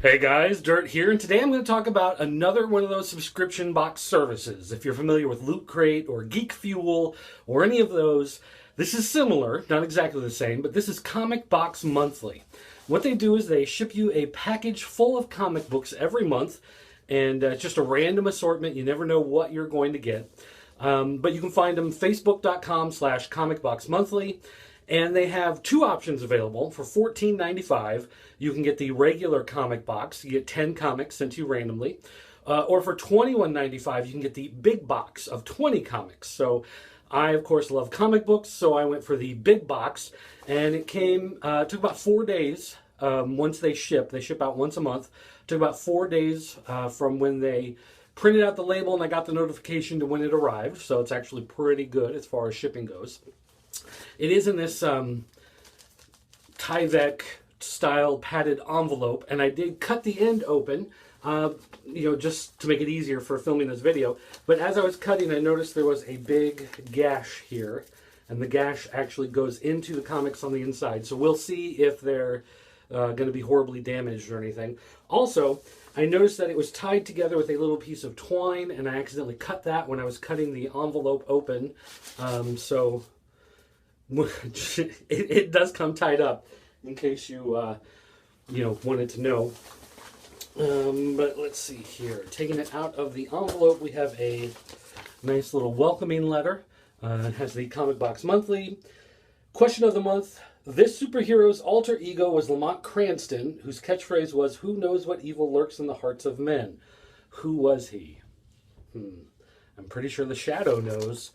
Hey guys, Dirt here, and today I'm going to talk about another one of those subscription box services. If you're familiar with Loot Crate or Geek Fuel or any of those, this is similar, not exactly the same, but this is Comic Box Monthly. What they do is they ship you a package full of comic books every month, and it's just a random assortment. You never know what you're going to get. But you can find them facebook.com/comicboxmonthly. And they have two options available. For $14.95, you can get the regular comic box. You get 10 comics sent to you randomly. Or for $21.95, you can get the big box of 20 comics. So I, of course, love comic books, so I went for the big box. And it came, took about 4 days once they ship. They ship out once a month. It took about 4 days from when they printed out the label and I got the notification to when it arrived. So it's actually pretty good as far as shipping goes. It is in this Tyvek style padded envelope, and I did cut the end open, just to make it easier for filming this video. But as I was cutting, I noticed there was a big gash here, and the gash actually goes into the comics on the inside. So we'll see if they're going to be horribly damaged or anything. Also, I noticed that it was tied together with a little piece of twine, and I accidentally cut that when I was cutting the envelope open. It does come tied up, in case you wanted to know. But let's see here. Taking it out of the envelope, we have a nice little welcoming letter. It has the Comic Box Monthly. Question of the month. This superhero's alter ego was Lamont Cranston, whose catchphrase was, "Who knows what evil lurks in the hearts of men?" Who was he? I'm pretty sure the Shadow knows.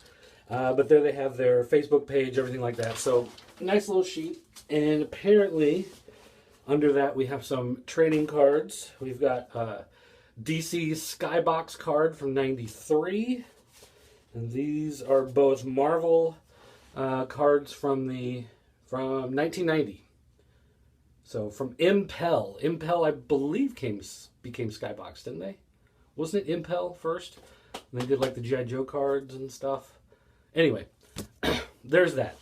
But there they have their Facebook page, everything like that. So, nice little sheet. And apparently, under that, we have some trading cards. We've got DC's Skybox card from '93. And these are both Marvel cards from 1990. So, from Impel. Impel, I believe, became Skybox, didn't they? Wasn't it Impel first? And they did, like, the G.I. Joe cards and stuff. Anyway, there's that.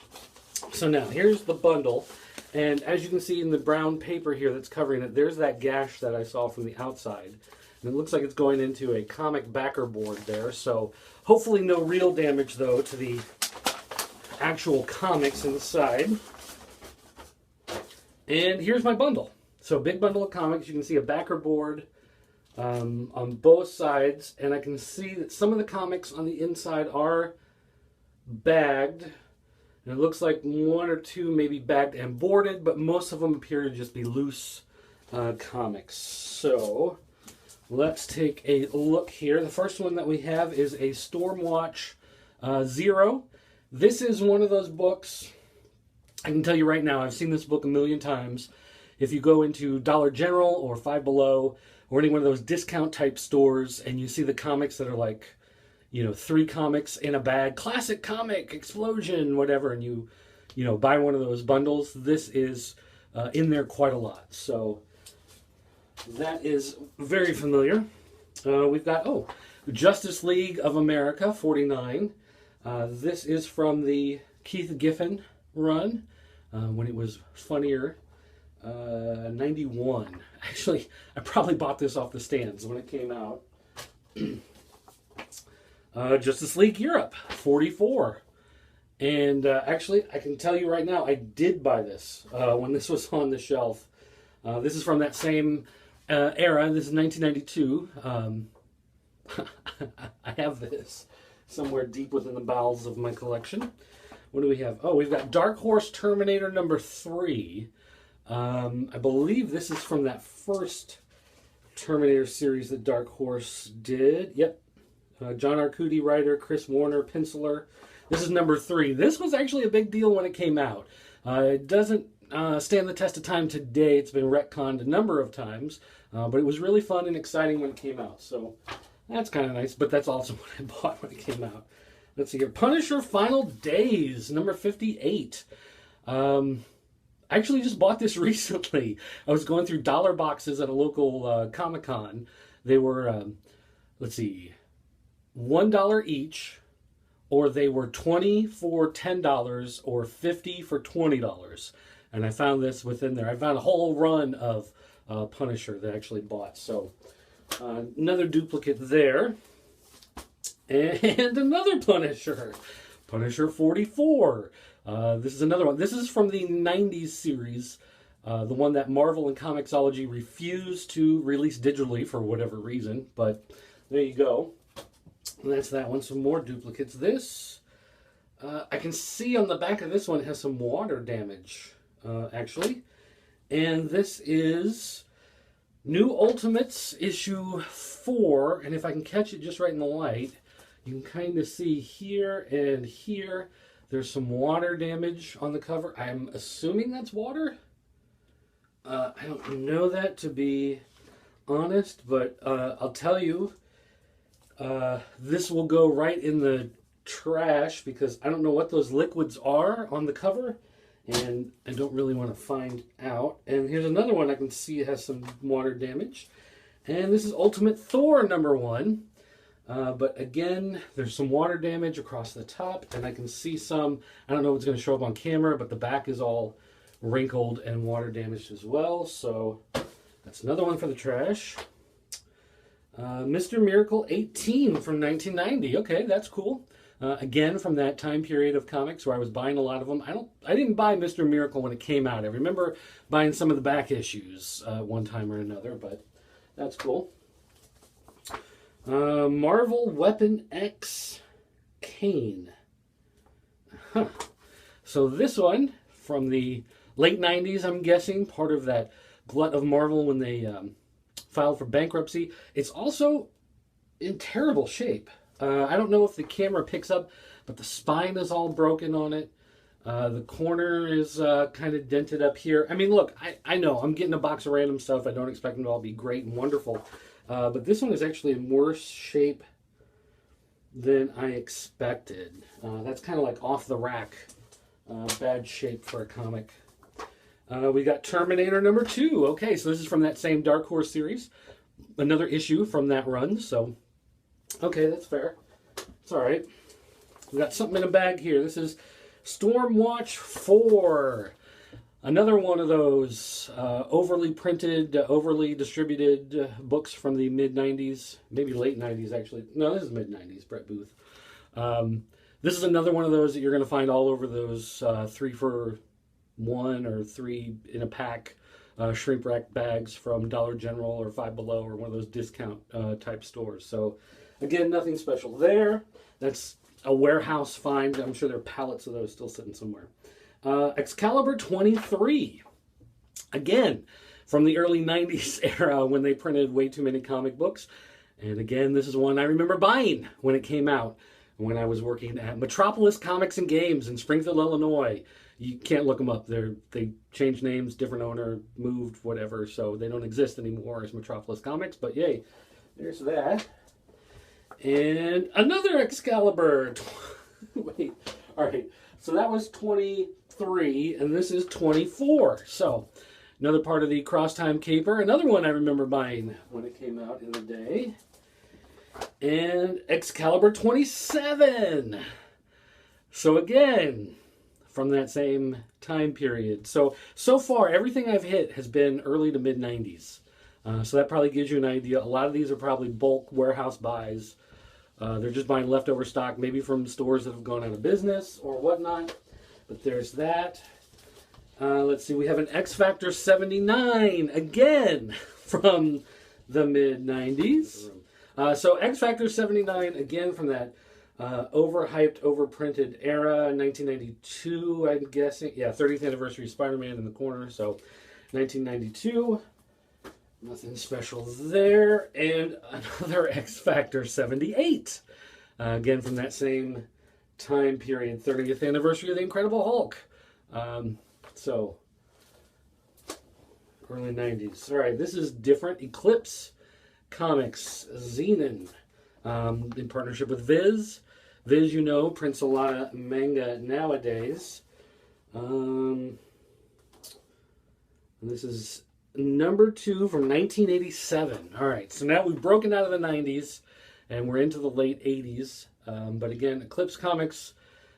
So now, here's the bundle. And as you can see in the brown paper here that's covering it, there's that gash that I saw from the outside. And it looks like it's going into a comic backer board there. So hopefully no real damage, though, to the actual comics inside. And here's my bundle. So big bundle of comics. You can see a backer board on both sides. And I can see that some of the comics on the inside are bagged, and it looks like one or two may be bagged and boarded, but most of them appear to just be loose comics. So let's take a look here. The first one that we have is a Stormwatch Zero. This is one of those books, I can tell you right now, I've seen this book a million times. If you go into Dollar General or Five Below or any one of those discount type stores and you see the comics that are like 3 comics in a bag, classic comic, explosion, whatever, and you buy one of those bundles, this is in there quite a lot. So that is very familiar. We've got, Justice League of America, 49. This is from the Keith Giffen run, when it was funnier, 91. Actually, I probably bought this off the stands when it came out. Justice League Europe, 44. And actually, I can tell you right now, I did buy this when this was on the shelf. This is from that same era. This is 1992. I have this somewhere deep within the bowels of my collection. What do we have? Oh, we've got Dark Horse Terminator number 3. I believe this is from that first Terminator series that Dark Horse did. Yep. John Arcudi writer, Chris Warner penciler. This is number 3. This was actually a big deal when it came out. It doesn't stand the test of time today. It's been retconned a number of times. But it was really fun and exciting when it came out. So that's kind of nice. But that's also what I bought when it came out. Let's see here. Punisher Final Days, number 58. I actually just bought this recently. I was going through dollar boxes at a local Comic-Con. They were, let's see, $1 each, or they were 20 for $10 or 50 for $20. And I found this within there. I found a whole run of Punisher that I actually bought. So another duplicate there. And another Punisher. Punisher 44. This is another one. This is from the 90s series. The one that Marvel and Comixology refused to release digitally for whatever reason. But there you go. And that's that one. Some more duplicates. This, I can see on the back of this one has some water damage, actually. And this is New Ultimates issue 4. And if I can catch it just right in the light, you can kind of see here and here, there's some water damage on the cover. I'm assuming that's water. I don't know that, to be honest, but I'll tell you, this will go right in the trash because I don't know what those liquids are on the cover, and I don't really want to find out. And here's another one I can see has some water damage. And this is Ultimate Thor #1. But again, there's some water damage across the top, and I can see some, I don't know if it's going to show up on camera, but the back is all wrinkled and water damaged as well. So that's another one for the trash. Mr. Miracle 18 from 1990. Okay, that's cool. Again, from that time period of comics where I was buying a lot of them. I didn't buy Mr. Miracle when it came out. I remember buying some of the back issues one time or another, but that's cool. Marvel Weapon X Kane. Huh. So this one from the late 90s, I'm guessing, part of that glut of Marvel when they filed for bankruptcy. It's also in terrible shape. I don't know if the camera picks up, but the spine is all broken on it. The corner is kind of dented up here. I mean, look, I know I'm getting a box of random stuff. I don't expect them to all be great and wonderful. But this one is actually in worse shape than I expected. That's kind of like off the rack. Bad shape for a comic. We got Terminator #2. Okay, so this is from that same Dark Horse series. Another issue from that run. So, okay, that's fair. It's all right. We got something in a bag here. This is Stormwatch 4. Another one of those overly printed, overly distributed books from the mid-90s. Maybe late 90s, actually. No, this is mid-90s, Brett Booth. This is another one of those that you're going to find all over those 3 for 1 or 3 in a pack shrink wrap bags from Dollar General or Five Below or one of those discount type stores. So, again, nothing special there. That's a warehouse find. I'm sure there are pallets of those still sitting somewhere. Excalibur 23. Again, from the early 90s era when they printed way too many comic books. And again, this is one I remember buying when it came out, when I was working at Metropolis Comics and Games in Springfield, Illinois. You can't look them up. They changed names, different owner, moved, whatever, so they don't exist anymore as Metropolis Comics. But yay, there's that. And another Excalibur. Wait, all right. So that was 23, and this is 24. So another part of the Cross Time Caper. Another one I remember buying when it came out in the day. And Excalibur 27. So again, from that same time period. So far, everything I've hit has been early to mid-90s. So that probably gives you an idea. A lot of these are probably bulk warehouse buys. They're just buying leftover stock, maybe from stores that have gone out of business or whatnot. But there's that. Let's see, we have an X Factor 79, again, from the mid-90s. So X Factor 79, again, from that overhyped, overprinted era, 1992, I'm guessing. Yeah, 30th anniversary Spider-Man in the corner, so 1992. Nothing special there. And another X Factor 78. Again, from that same time period. 30th anniversary of the Incredible Hulk. So, early 90s. All right, this is different. Eclipse Comics. Zenon. In partnership with Viz. Viz, you know, prints a lot of manga nowadays. This is #2 from 1987. All right, so now we've broken out of the 90s and we're into the late 80s. But again, Eclipse Comics,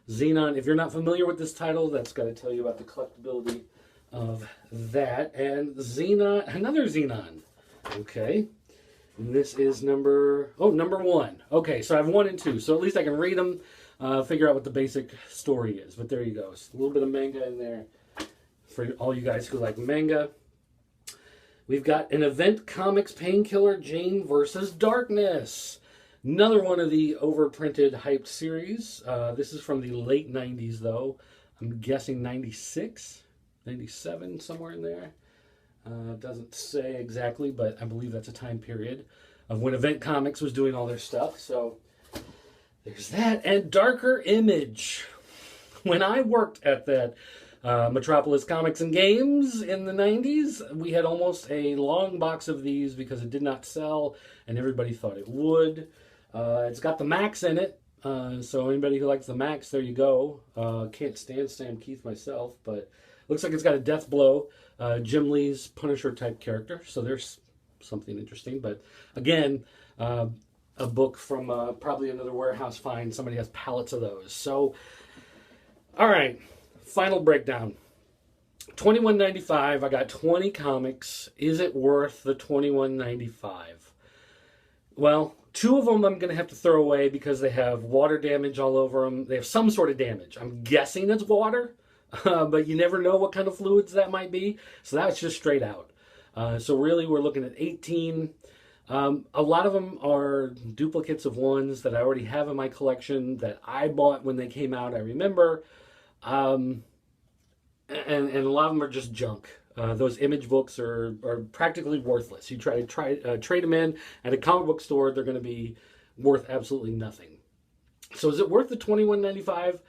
Zenon. If you're not familiar with this title, that's got to tell you about the collectability of that. And Xenon, another Xenon. Okay. And this is number 1. Okay, so I have 1 and 2. So at least I can read them, figure out what the basic story is. But there you go. It's a little bit of manga in there for all you guys who like manga. We've got an Event Comics Painkiller Jane versus Darkness. Another one of the overprinted hyped series. This is from the late 90s, though. I'm guessing 96, 97, somewhere in there. Doesn't say exactly, but I believe that's a time period of when Event Comics was doing all their stuff. So there's that. And Darker Image. When I worked at that Metropolis Comics and Games in the 90s, we had almost a long box of these because it did not sell and everybody thought it would. It's got the Max in it, so anybody who likes the Max, there you go. Can't stand Sam Keith myself, but looks like it's got a death blow, Jim Lee's Punisher type character, so there's something interesting. But again, a book from probably another warehouse find. Somebody has pallets of those. So, all right. Final breakdown. $21.95. I got 20 comics. Is it worth the $21.95? Well, 2 of them I'm going to have to throw away because they have water damage all over them. They have some sort of damage. I'm guessing it's water, but you never know what kind of fluids that might be. So that's just straight out. So really we're looking at 18. A lot of them are duplicates of ones that I already have in my collection that I bought when they came out, I remember. And a lot of them are just junk. Those image books are practically worthless. You try to trade them in at a comic book store, they're going to be worth absolutely nothing. So is it worth the $21.95?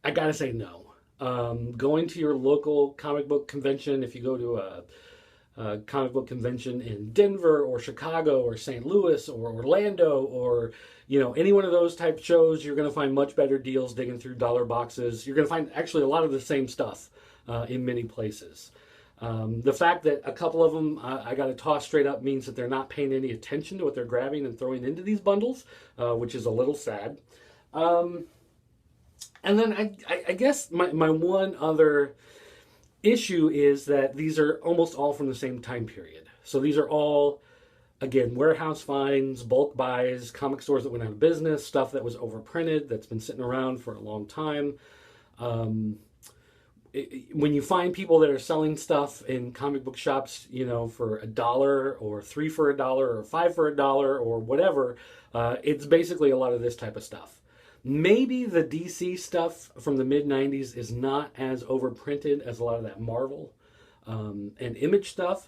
I gotta say no. Going to your local comic book convention, if you go to a comic book convention in Denver or Chicago or St. Louis or Orlando or any one of those type shows, you're going to find much better deals digging through dollar boxes. You're going to find actually a lot of the same stuff in many places. The fact that a couple of them I got to toss straight up means that they're not paying any attention to what they're grabbing and throwing into these bundles, which is a little sad. And then I guess my one other issue is that these are almost all from the same time period. So these are all, again, warehouse finds, bulk buys, comic stores that went out of business, stuff that was overprinted, that's been sitting around for a long time. When you find people that are selling stuff in comic book shops, for $1 or $3 for $1 or $5 for $1 or whatever, it's basically a lot of this type of stuff. Maybe the DC stuff from the mid-90s is not as overprinted as a lot of that Marvel and Image stuff.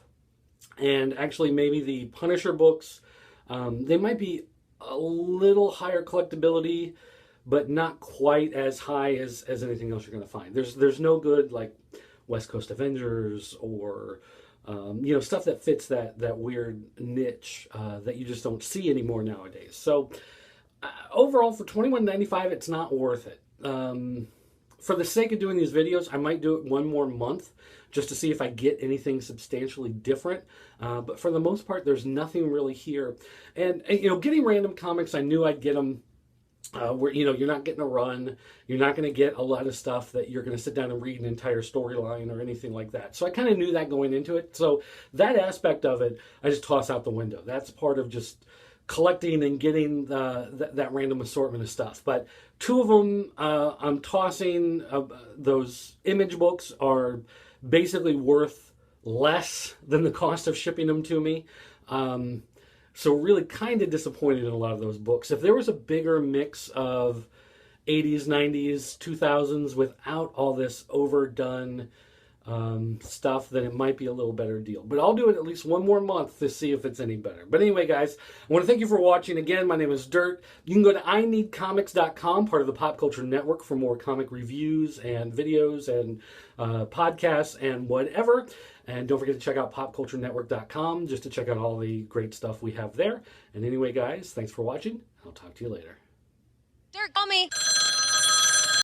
And actually maybe the Punisher books, they might be a little higher collectability, but not quite as high as anything else you're going to find. There's no good like West Coast Avengers or stuff that fits that weird niche that you just don't see anymore nowadays. So overall, for $21.95, it's not worth it. For the sake of doing these videos, I might do it one more month just to see if I get anything substantially different. But for the most part, there's nothing really here. And getting random comics, I knew I'd get them where, you're not getting a run. You're not going to get a lot of stuff that you're going to sit down and read an entire storyline or anything like that. So I kind of knew that going into it. So that aspect of it, I just toss out the window. That's part of just collecting and getting that random assortment of stuff. But 2 of them I'm tossing. Those Image books are basically worth less than the cost of shipping them to me. So really kind of disappointed in a lot of those books. If there was a bigger mix of 80s, 90s, 2000s without all this overdone stuff, then it might be a little better deal. But I'll do it at least one more month to see if it's any better. But anyway, guys, I want to thank you for watching. Again, my name is Dirt. You can go to ineedcomics.com, part of the Pop Culture Network, for more comic reviews and videos and podcasts and whatever. And don't forget to check out popculturenetwork.com just to check out all the great stuff we have there. And anyway, guys, thanks for watching. I'll talk to you later. Dirt, call me.